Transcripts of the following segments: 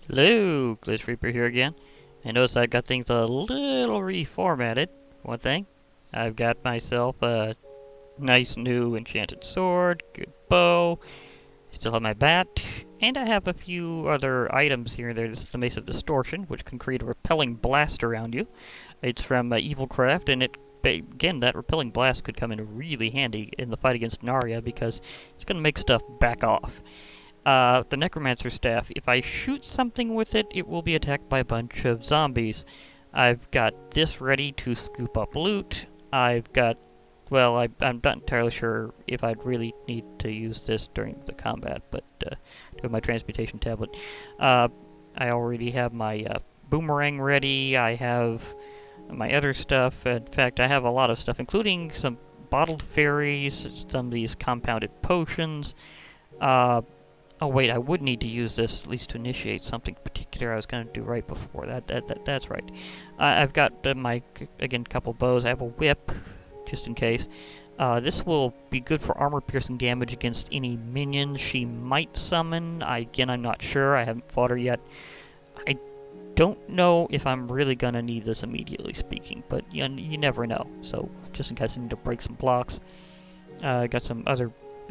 Hello, Glitch Reaper here again. I notice I've got things a little reformatted. One thing, I've got myself a nice new enchanted sword, good bow, still have my bat, and I have a few other items here. There's the Mace of Distortion, which can create a repelling blast around you. It's from Evilcraft, and again, that repelling blast could come in really handy in the fight against Enaria because it's going to make stuff back off. The Necromancer Staff, if I shoot something with it, it will be attacked by a bunch of zombies. I've got this ready to scoop up loot. I've got, well, I'm not entirely sure if I'd really need to use this during the combat, but do my transmutation tablet. I already have my boomerang ready. I have my other stuff. In fact, I have a lot of stuff, including some bottled fairies, some of these compounded potions. Oh wait, I would need to use this at least to initiate something particular I was going to do right before that. That's right. I've got my, again, couple bows. I have a whip, just in case. This will be good for armor-piercing damage against any minions she might summon. I'm not sure. I haven't fought her yet. I don't know if I'm really going to need this immediately speaking, but you never know. So, just in case I need to break some blocks. I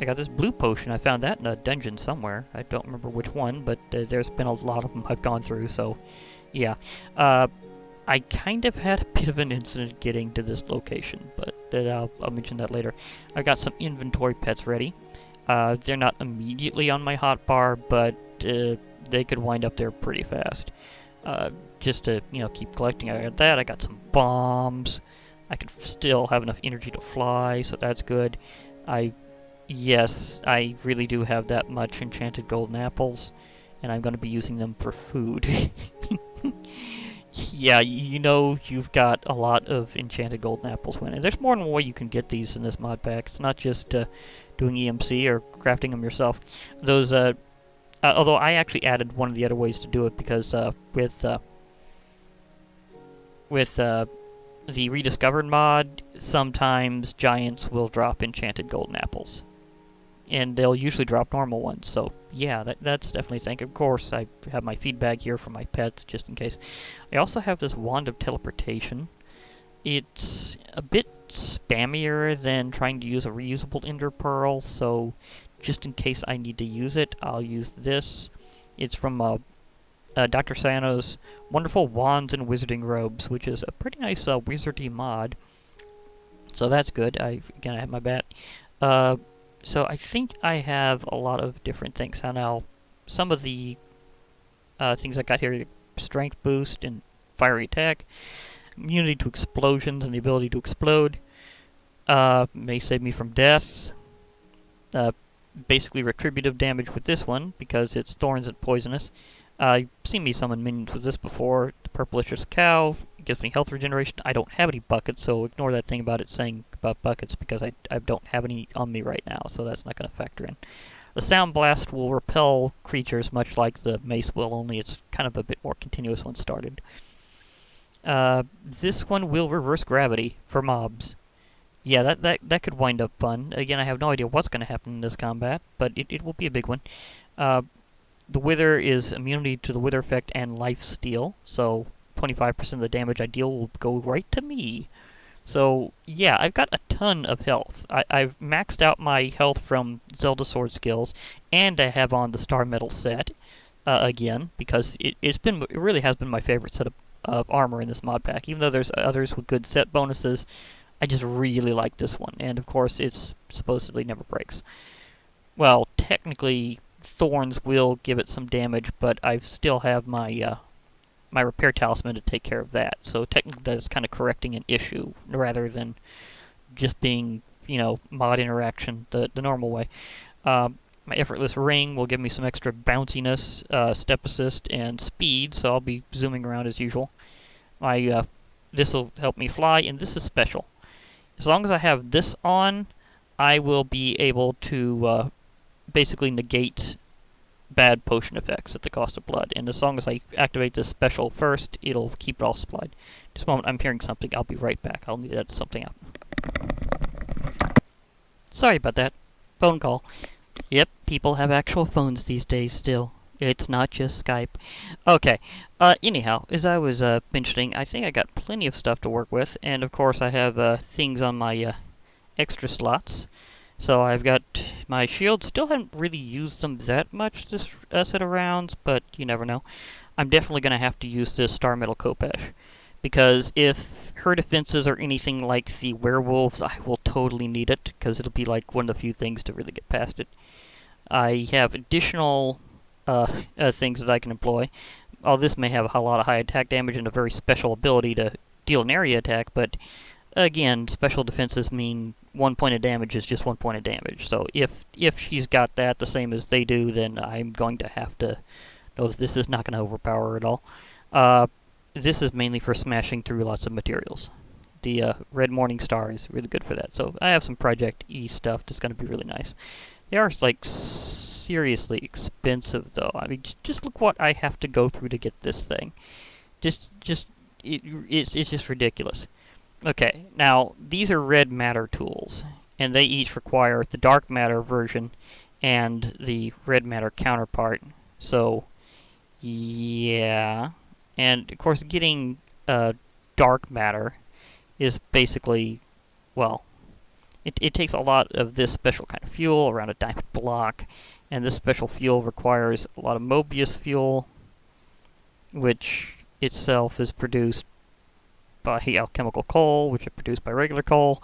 got this blue potion. I found that in a dungeon somewhere. I don't remember which one, but there's been a lot of them I've gone through, so yeah. I kind of had a bit of an incident getting to this location, but I'll mention that later. I've got some inventory pets ready. They're not immediately on my hotbar, but they could wind up there pretty fast. Just to, keep collecting. I got that. I got some bombs. I could still have enough energy to fly, so that's good. Yes, I really do have that much enchanted golden apples, and I'm going to be using them for food. Yeah, you've got a lot of enchanted golden apples and there's more than one way you can get these in this mod pack. It's not just doing EMC or crafting them yourself. Those, although I actually added one of the other ways to do it because with the Rediscovered mod, sometimes giants will drop enchanted golden apples. And they'll usually drop normal ones, so yeah, that's definitely a thing. Of course, I have my feedback here for my pets, just in case. I also have this Wand of Teleportation. It's a bit spammier than trying to use a reusable Ender Pearl, so just in case I need to use it, I'll use this. It's from Dr. Sayano's Wonderful Wands and Wizarding Robes, which is a pretty nice wizardy mod. So that's good. I have my bat. So I think I have a lot of different things. Now, some of the things I got here, strength boost and fiery attack, immunity to explosions and the ability to explode, may save me from death, basically retributive damage with this one, because it's thorns and poisonous. You've seen me summon minions with this before. The Purplicious Cow gives me health regeneration. I don't have any buckets, so ignore that thing about it saying about buckets because I don't have any on me right now, so that's not going to factor in. The Sound Blast will repel creatures much like the Mace will, only it's kind of a bit more continuous when started. This one will reverse gravity for mobs. Yeah, that could wind up fun. Again, I have no idea what's going to happen in this combat, but it will be a big one. The Wither is immunity to the Wither effect and life steal, so 25% of the damage I deal will go right to me. So, yeah, I've got a ton of health. I've maxed out my health from Zelda Sword skills, and I have on the Star Metal set, again, because it really has been my favorite set of armor in this mod pack. Even though there's others with good set bonuses, I just really like this one. And, of course, it's supposedly never breaks. Well, technically, thorns will give it some damage, but I still have my my repair talisman to take care of that. So technically that's kind of correcting an issue rather than just being, mod interaction the normal way. My effortless ring will give me some extra bounciness, step assist, and speed, so I'll be zooming around as usual. This will help me fly, and this is special. As long as I have this on, I will be able to basically negate bad potion effects at the cost of blood. And as long as I activate this special first, it'll keep it all supplied. Just a moment, I'm hearing something. I'll be right back. I'll need to edit something out. Sorry about that. Phone call. Yep, people have actual phones these days still. It's not just Skype. Okay. Anyhow, as I was mentioning, I think I got plenty of stuff to work with, and of course I have things on my extra slots. So I've got my shields. Still haven't really used them that much this set of rounds, but you never know. I'm definitely going to have to use this Star Metal Khopesh, because if her defenses are anything like the werewolves, I will totally need it, because it'll be like one of the few things to really get past it. I have additional things that I can employ. All this may have a lot of high attack damage and a very special ability to deal an area attack, but again, special defenses mean 1 point of damage is just 1 point of damage. So if she's got that the same as they do, then I'm going to have to know that this is not going to overpower her at all. This is mainly for smashing through lots of materials. The Red Morning Star is really good for that. So I have some Project E stuff that's going to be really nice. They are like seriously expensive, though. I mean, just look what I have to go through to get this thing. It's just ridiculous. Okay, now these are red matter tools, and they each require the dark matter version and the red matter counterpart. So, yeah, and of course, getting dark matter is basically, well, it takes a lot of this special kind of fuel around a diamond block, and this special fuel requires a lot of Mobius fuel, which itself is produced by alchemical coal, which is produced by regular coal.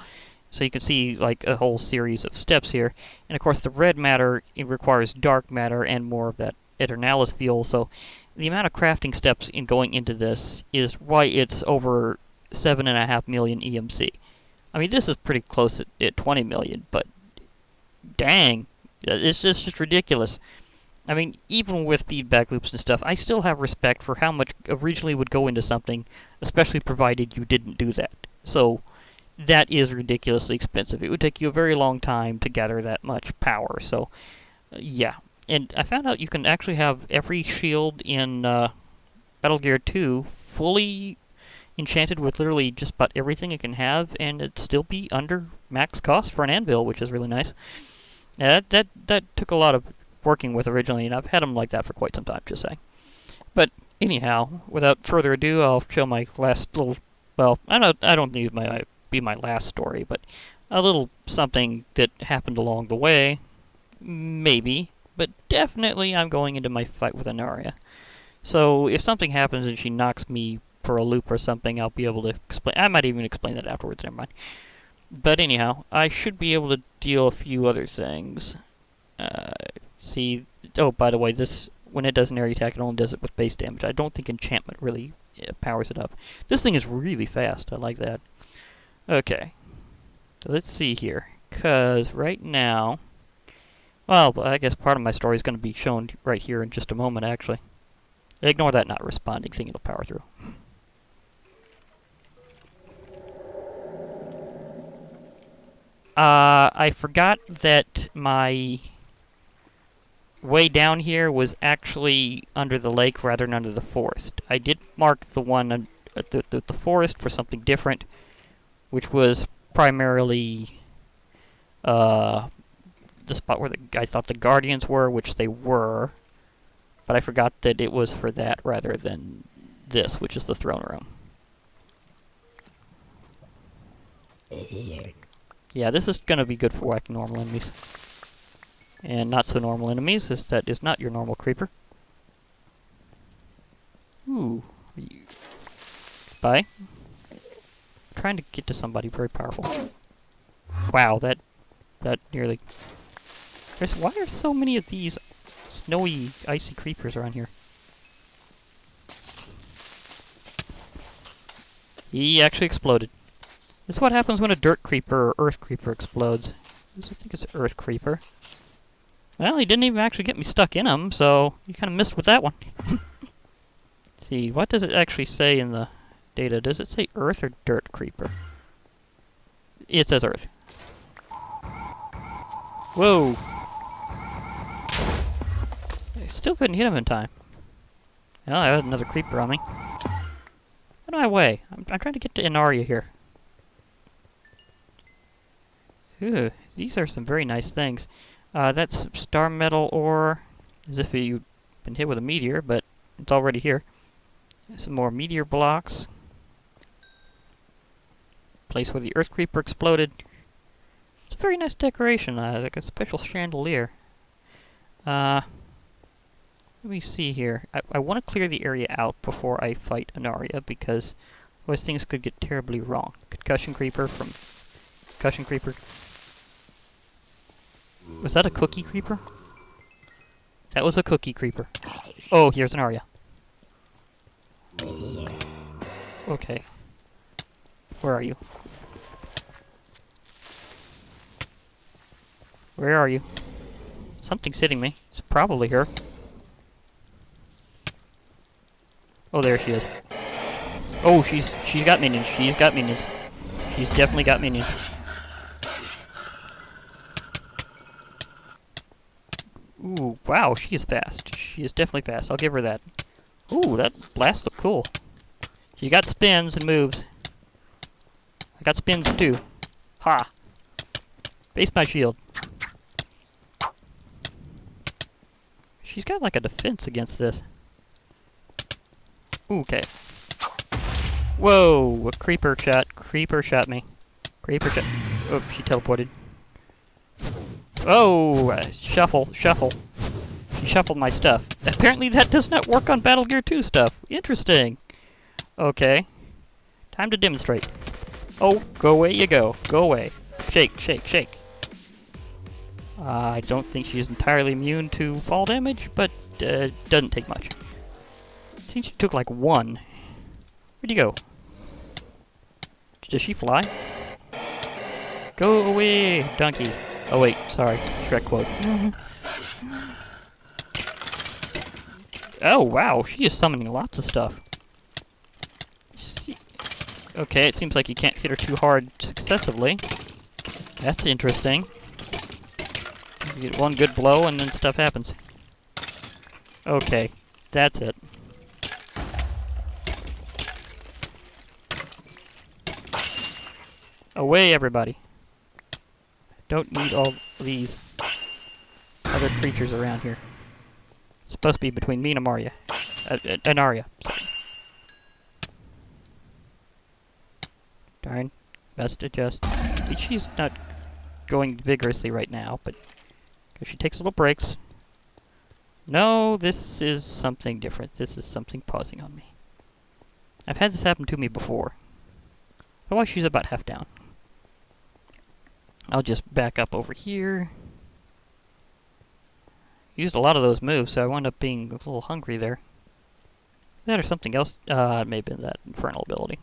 So you can see like a whole series of steps here. And of course the red matter, it requires dark matter and more of that Eternalis fuel. So the amount of crafting steps in going into this is why it's over 7.5 million EMC. I mean, this is pretty close at 20 million, but dang, it's just ridiculous. I mean, even with feedback loops and stuff, I still have respect for how much originally would go into something, especially provided you didn't do that. So, that is ridiculously expensive. It would take you a very long time to gather that much power. So, yeah. And I found out you can actually have every shield in Battle Gear 2 fully enchanted with literally just about everything it can have, and it'd still be under max cost for an anvil, which is really nice. That took a lot of working with originally, and I've had them like that for quite some time, just saying. But anyhow, without further ado, I'll show my last little, well, I don't think it might be my last story, but a little something that happened along the way, maybe, but definitely I'm going into my fight with Enaria. So if something happens and she knocks me for a loop or something, I'll be able to explain. I might even explain that afterwards, never mind. But anyhow, I should be able to deal a few other things. See, oh, by the way, this, when it does an area attack, it only does it with base damage. I don't think enchantment really powers it up. This thing is really fast. I like that. Okay. So let's see here. Because right now, well, I guess part of my story is going to be shown right here in just a moment, actually. Ignore that not responding thing, it'll power through. I forgot that my way down here was actually under the lake rather than under the forest. I did mark the one at the forest for something different, which was primarily the spot where I thought the Guardians were, which they were, but I forgot that it was for that rather than this, which is the throne room. Yeah, this is going to be good for whacking normal enemies. And not so normal enemies, as that is not your normal creeper. Ooh. Bye. I'm trying to get to somebody very powerful. Wow, that nearly... Why are so many of these snowy, icy creepers around here? He actually exploded. This is what happens when a dirt creeper or earth creeper explodes. I think it's earth creeper. Well, he didn't even actually get me stuck in him, so you kind of missed with that one. Let's see, what does it actually say in the data? Does it say earth or dirt creeper? It says earth. Whoa! I still couldn't hit him in time. Well, I had another creeper on me. Out of my way. I'm trying to get to Enaria here. Ooh, these are some very nice things. That's star metal ore, as if you been hit with a meteor, but it's already here. Some more meteor blocks. Place where the earth creeper exploded. It's a very nice decoration, like a special chandelier. Let me see here. I want to clear the area out before I fight Enaria, because otherwise things could get terribly wrong. Concussion creeper from... Concussion creeper. Was that a cookie creeper? That was a cookie creeper. Oh, here's Enaria. Okay. Where are you? Where are you? Something's hitting me. It's probably her. Oh, there she is. Oh, she's got minions. She's got minions. She's definitely got minions. Ooh, wow, she is fast. She is definitely fast. I'll give her that. Ooh, that blast looked cool. She got spins and moves. I got spins too. Ha! Base my shield. She's got like a defense against this. Ooh, okay. Whoa! A creeper shot. Creeper shot me. Creeper shot. Oh, she teleported. Oh! Shuffle. Shuffle. She shuffled my stuff. Apparently that does not work on Battle Gear 2 stuff. Interesting. Okay. Time to demonstrate. Oh, go away you go. Go away. Shake, shake, shake. I don't think she's entirely immune to fall damage, but doesn't take much. I think she took like 1. Where'd you go? Does she fly? Go away, donkey. Oh wait, sorry. Shrek quote. Oh wow, she is summoning lots of stuff. Okay, it seems like you can't hit her too hard successively. That's interesting. You get one good blow and then stuff happens. Okay, that's it. Away, everybody. Don't need all these other creatures around here. It's supposed to be between me and Enaria. Enaria. Sorry. Darn. Best adjust. She's not going vigorously right now, but she takes little breaks. No, this is something different. This is something pausing on me. I've had this happen to me before. Otherwise, she's about half down. I'll just back up over here. Used a lot of those moves, so I wound up being a little hungry there. That or something else. It may have been that infernal ability.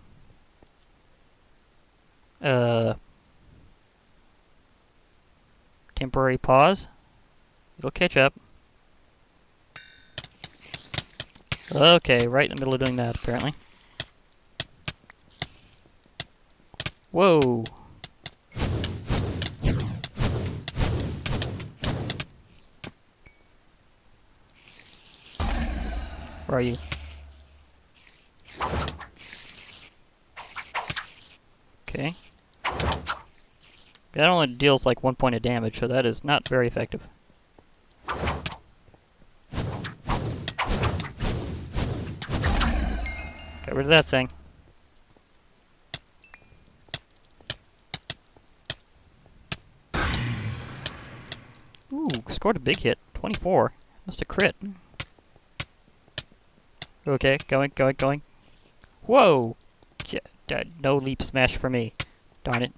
Temporary pause. It'll catch up. Okay, right in the middle of doing that, apparently. Whoa! Where are you? Okay. That only deals like 1 point of damage, so that is not very effective. Get rid of that thing. Ooh, scored a big hit. 24. Must have crit. Okay, going, going, going. Whoa! Yeah, no leap smash for me. Darn it.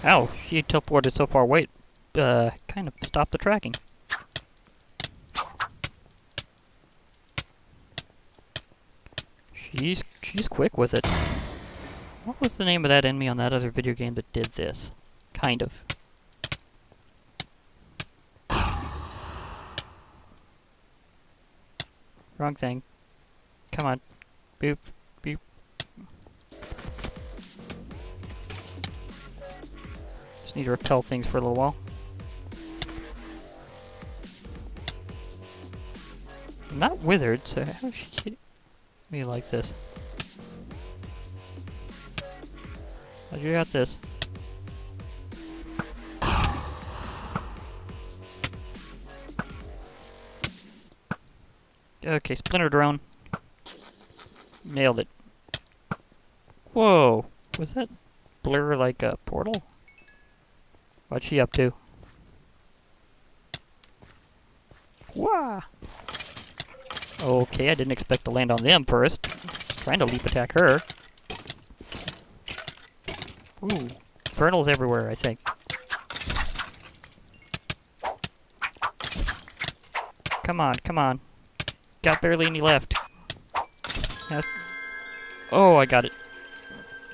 Ow, she teleported so far away, kind of stopped the tracking. She's quick with it. What was the name of that enemy on that other video game that did this? Kind of. Wrong thing. Come on. Boop. Boop. Just need to repel things for a little while. I'm not withered, so how is she hitting me like this? How'd you got this? Okay, splinter drone. Nailed it. Whoa. Was that blur like a portal? What's she up to? Wah! Okay, I didn't expect to land on them first. Trying to leap attack her. Ooh. Infernals everywhere, I think. Come on, come on. Got barely any left. Yes. Oh, I got it.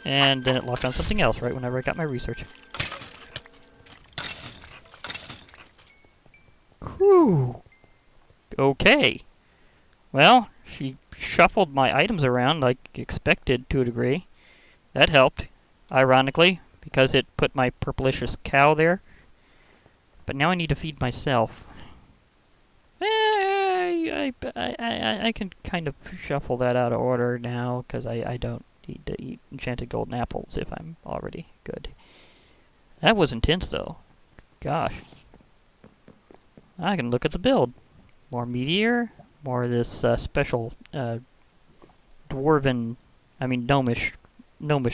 And then it locked on something else right whenever I got my research. Whew. Okay. Well, she shuffled my items around like expected to a degree. That helped, ironically, because it put my purplicious cow there. But now I need to feed myself. I can kind of shuffle that out of order now, because I don't need to eat enchanted golden apples if I'm already good. That was intense, though. Gosh. I can look at the build. More meteor, more of this special gnomish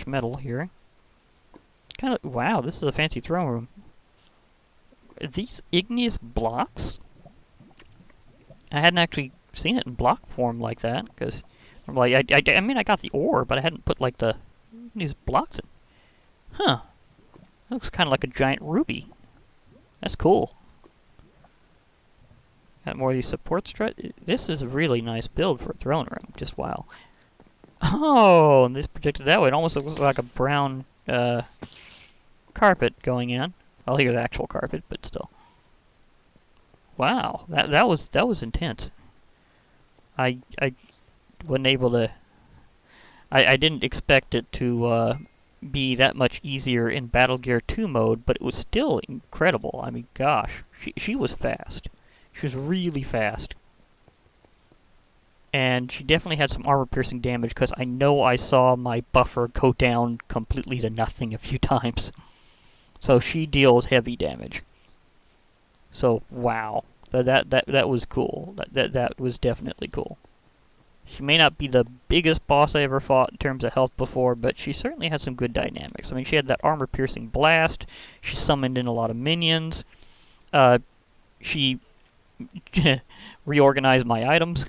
metal here. Kind of, wow, this is a fancy throne room. Are these igneous blocks? I hadn't actually seen it in block form like that, because, like, I mean, I got the ore, but I hadn't put, like, these blocks in. Huh. That looks kind of like a giant ruby. That's cool. Got more of these support strut. This is a really nice build for a throne room. Just wow. Oh, and this projected that way. It almost looks like a brown carpet going in. Well, here's the actual carpet, but still. Wow, that was intense. I wasn't able to. I didn't expect it to be that much easier in Battle Gear 2 mode, but it was still incredible. I mean, gosh, she was fast. She was really fast. And she definitely had some armor-piercing damage, because I know I saw my buffer go down completely to nothing a few times. So she deals heavy damage. So, wow. That was cool. That was definitely cool. She may not be the biggest boss I ever fought in terms of health before, but she certainly had some good dynamics. I mean, she had that armor-piercing blast. She summoned in a lot of minions. She reorganized my items.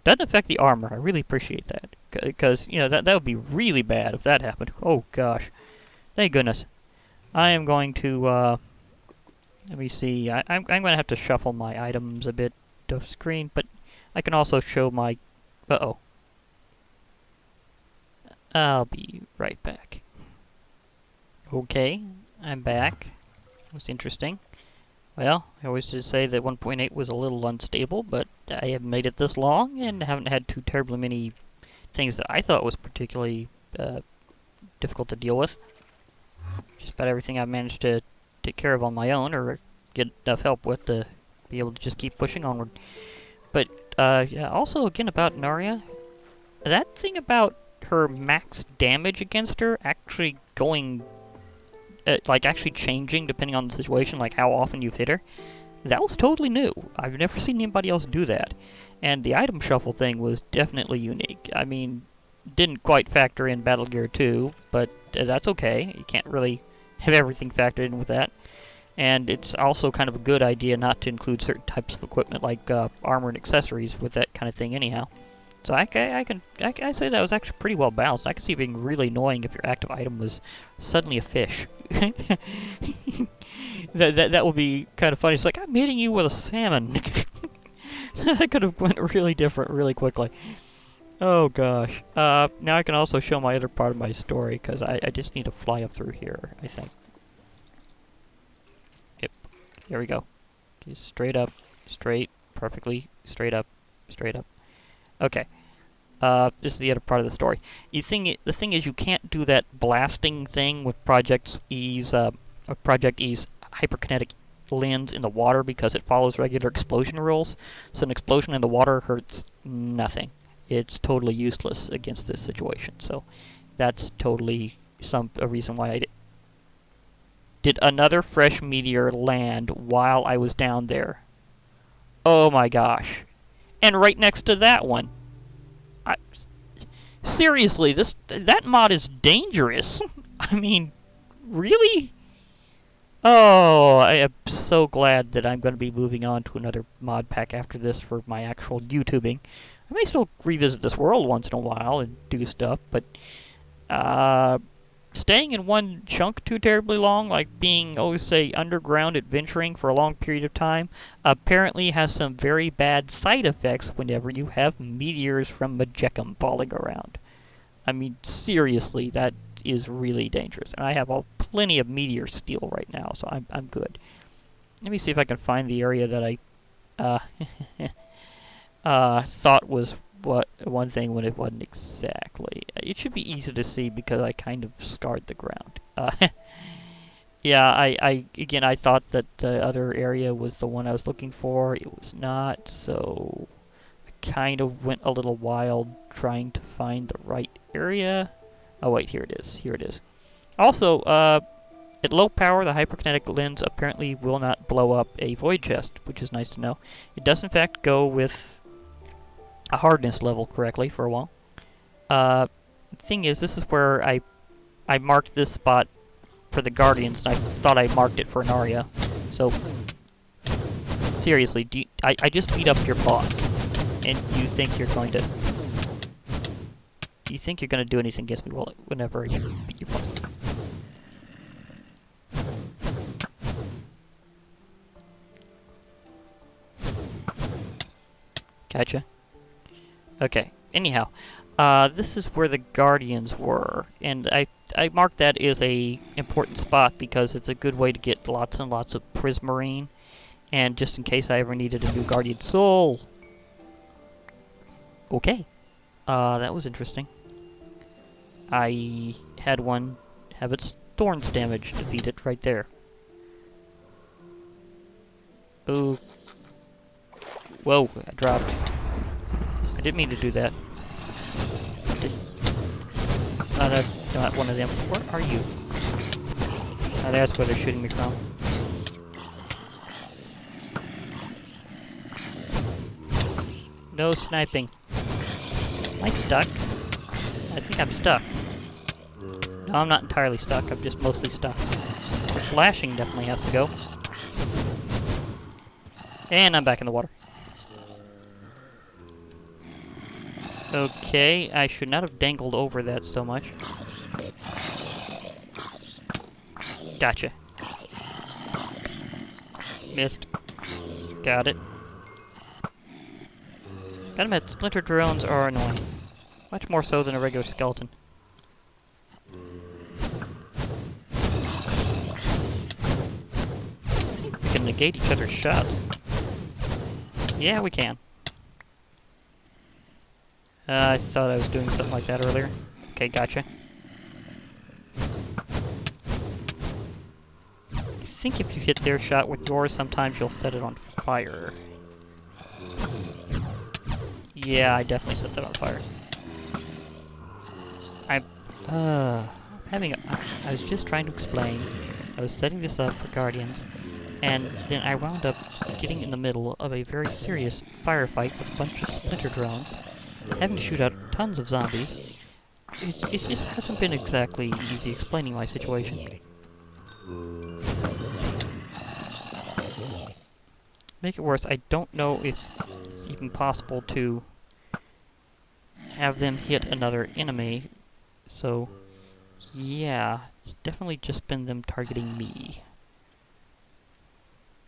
Doesn't affect the armor. I really appreciate that, because you know that would be really bad if that happened. Oh gosh, thank goodness. I am going to let me see. I'm going to have to shuffle my items a bit off screen, but I can also show my. Uh-oh. I'll be right back. Okay, I'm back. That was interesting. Well, I always just say that 1.8 was a little unstable, but I have made it this long and haven't had too terribly many things that I thought was particularly difficult to deal with. Just about everything I've managed to take care of on my own or get enough help with to be able to just keep pushing onward. But, yeah, also, again, about Enaria, that thing about her max damage against her actually going... like, actually changing depending on the situation, like how often you've hit her. That was totally new. I've never seen anybody else do that. And the item shuffle thing was definitely unique. I mean, didn't quite factor in Battle Gear 2, but that's okay. You can't really have everything factored in with that. And it's also kind of a good idea not to include certain types of equipment like armor and accessories with that kind of thing anyhow. So I say that was actually pretty well balanced. I can see it being really annoying if your active item was suddenly a fish. that would be kind of funny. It's like, I'm hitting you with a salmon. That could have went really different really quickly. Oh gosh. Now I can also show my other part of my story, because I just need to fly up through here, I think. Yep. Here we go. Just straight up, straight, perfectly, straight up, straight up. Okay. This is the other part of the story. The thing is, you can't do that blasting thing with Project E's hyperkinetic lens in the water because it follows regular explosion rules. So an explosion in the water hurts nothing. It's totally useless against this situation. So that's totally a reason why I did another fresh meteor land while I was down there. Oh my gosh. and right next to that one. Seriously, that mod is dangerous. I mean, really? Oh, I am so glad that I'm going to be moving on to another mod pack after this for my actual YouTubing. I may still revisit this world once in a while and do stuff, but staying in one chunk too terribly long, like being, say, underground adventuring for a long period of time, apparently has some very bad side effects whenever you have meteors from Magicum falling around. I mean, seriously, that is really dangerous. And I have plenty of meteor steel right now, so I'm good. Let me see if I can find the area that I thought was one thing when it wasn't exactly. It should be easy to see because I kind of scarred the ground. Yeah, I thought that the other area was the one I was looking for. It was not, so I kind of went a little wild trying to find the right area. Oh wait, here it is. Here it is. Also, at low power, the hyperkinetic lens apparently will not blow up a void chest, which is nice to know. It does in fact go with a hardness level correctly for a while. Thing is, this is where I marked this spot for the Guardians, and I thought I marked it for Enaria. So, seriously, I just beat up your boss, and you think you're going to... Do you think you're going to do anything against me whenever I beat your boss? Gotcha. Okay, anyhow, this is where the Guardians were, and I marked that as a important spot because it's a good way to get lots and lots of prismarine, and just in case I ever needed a new Guardian Soul. Okay, that was interesting. I had one have its thorns damage defeated right there. Ooh. Whoa, I dropped. I didn't mean to do that. Oh, that's not one of them. Where are you? Oh, that's where they're shooting me from. No sniping. Am I stuck? I think I'm stuck. No, I'm not entirely stuck. I'm just mostly stuck. The flashing definitely has to go. And I'm back in the water. Okay, I should not have dangled over that so much. Gotcha. Missed. Got it. Gotta admit, splinter drones are annoying. Much more so than a regular skeleton. I think we can negate each other's shots. Yeah, we can. I thought I was doing something like that earlier. Okay, gotcha. I think if you hit their shot with yours, sometimes you'll set it on fire. Yeah, I definitely set that on fire. I was just trying to explain. I was setting this up for Guardians, and then I wound up getting in the middle of a very serious firefight with a bunch of splinter drones, having to shoot out tons of zombies. It just hasn't been exactly easy explaining my situation. Make it worse, I don't know if it's even possible to have them hit another enemy, so yeah, it's definitely just been them targeting me.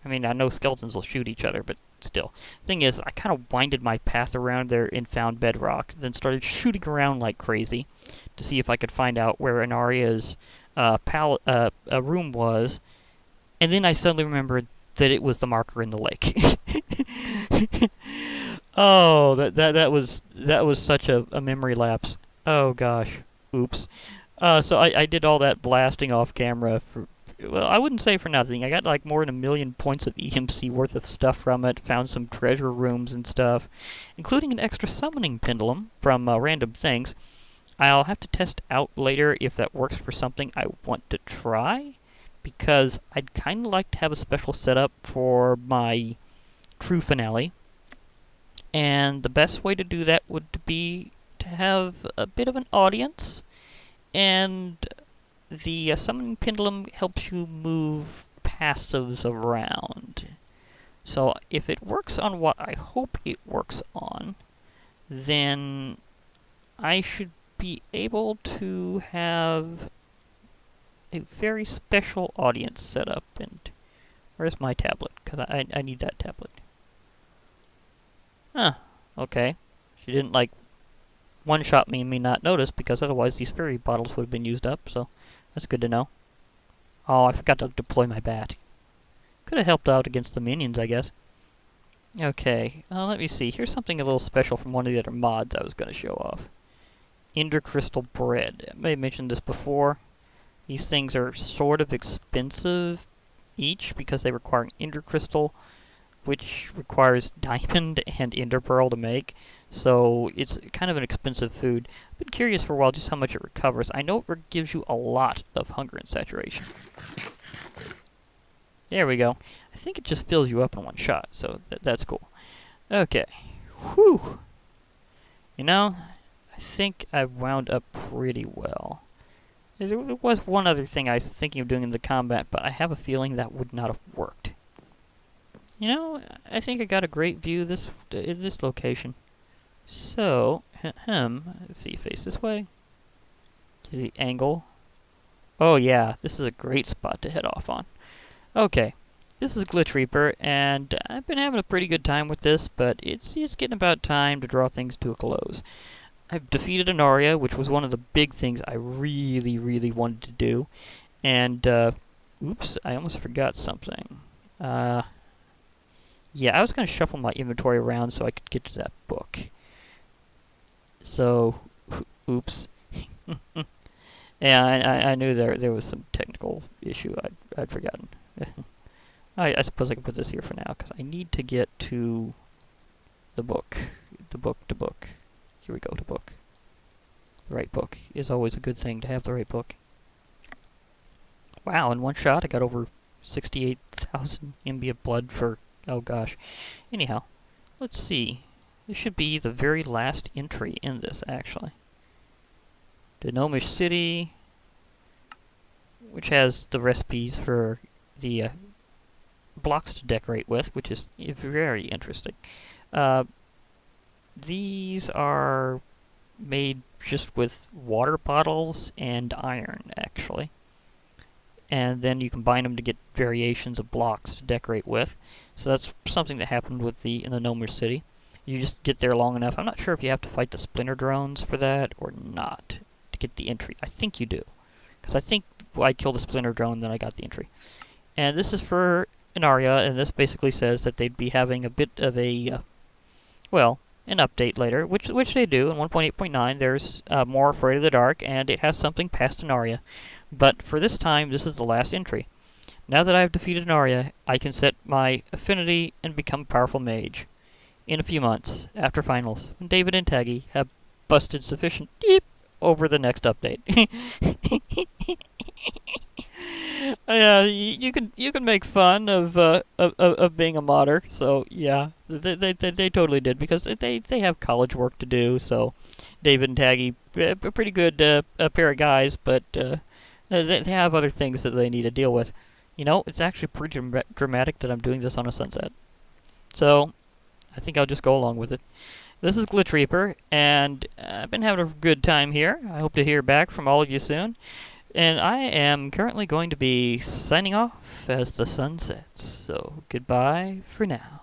I mean, I know skeletons will shoot each other, but still. Thing is, I kind of winded my path around there and found bedrock, then started shooting around like crazy to see if I could find out where Enaria's room was, and then I suddenly remembered that it was the marker in the lake. Oh, that was such a memory lapse. Oh gosh, oops. So I did all that blasting off camera for, well, I wouldn't say for nothing. I got like more than 1 million points of EMC worth of stuff from it, found some treasure rooms and stuff, including an extra summoning pendulum from random things. I'll have to test out later if that works for something I want to try, because I'd kind of like to have a special setup for my true finale. And the best way to do that would be to have a bit of an audience, and the summoning pendulum helps you move passives around. So if it works on what I hope it works on, then I should be able to have a very special audience set up. And where's my tablet? Because I need that tablet. Huh, okay. She didn't, like, one-shot me and me not notice, because otherwise these fairy bottles would have been used up, so that's good to know. Oh, I forgot to deploy my bat. Could have helped out against the minions, I guess. Okay, let me see. Here's something a little special from one of the other mods I was going to show off. Ender Crystal Bread. I may have mentioned this before. These things are sort of expensive each, because they require an Ender Crystal, which requires diamond and ender pearl to make, so it's kind of an expensive food. I've been curious for a while just how much it recovers. I know it gives you a lot of hunger and saturation. There we go. I think it just fills you up in one shot, so that's cool. Okay. Whew. You know, I think I've wound up pretty well. There was one other thing I was thinking of doing in the combat, but I have a feeling that would not have worked. You know, I think I got a great view in this location. So, let's see, face this way. Is the angle? Oh yeah, this is a great spot to head off on. Okay, this is Glitch Reaper, and I've been having a pretty good time with this, but it's getting about time to draw things to a close. I've defeated Enaria, which was one of the big things I really, really wanted to do. And, oops, I almost forgot something. Yeah, I was going to shuffle my inventory around so I could get to that book. So, oops. Yeah, I knew there was some technical issue I'd forgotten. I suppose I can put this here for now, because I need to get to the book. The book. Here we go, the book. The right book is always a good thing, to have the right book. Wow, in one shot I got over 68,000 MB of blood for... oh gosh. Anyhow, let's see. This should be the very last entry in this, actually. The Gnomish City, which has the recipes for the blocks to decorate with, which is very interesting. These are made just with water bottles and iron, actually. And then you combine them to get variations of blocks to decorate with. So that's something that happened with in the Gnomish City. You just get there long enough. I'm not sure if you have to fight the Splinter Drones for that or not to get the entry. I think you do. Because I think I killed a Splinter Drone, then I got the entry. And this is for Enaria, and this basically says that they'd be having a bit of a, well, an update later, which they do. In 1.8.9, there's more Afraid of the Dark, and it has something past Enaria. But for this time, this is the last entry. Now that I have defeated Enaria, I can set my affinity and become a powerful mage. In a few months, after finals, when David and Taggy have busted sufficient deep over the next update. Yeah, you can make fun of being a modder. So yeah, they totally did, because they have college work to do. So David and Taggy, a pretty good pair of guys, but they have other things that they need to deal with. You know, it's actually pretty dramatic that I'm doing this on a sunset. So I think I'll just go along with it. This is Glitch Reaper, and I've been having a good time here. I hope to hear back from all of you soon. And I am currently going to be signing off as the sun sets. So goodbye for now.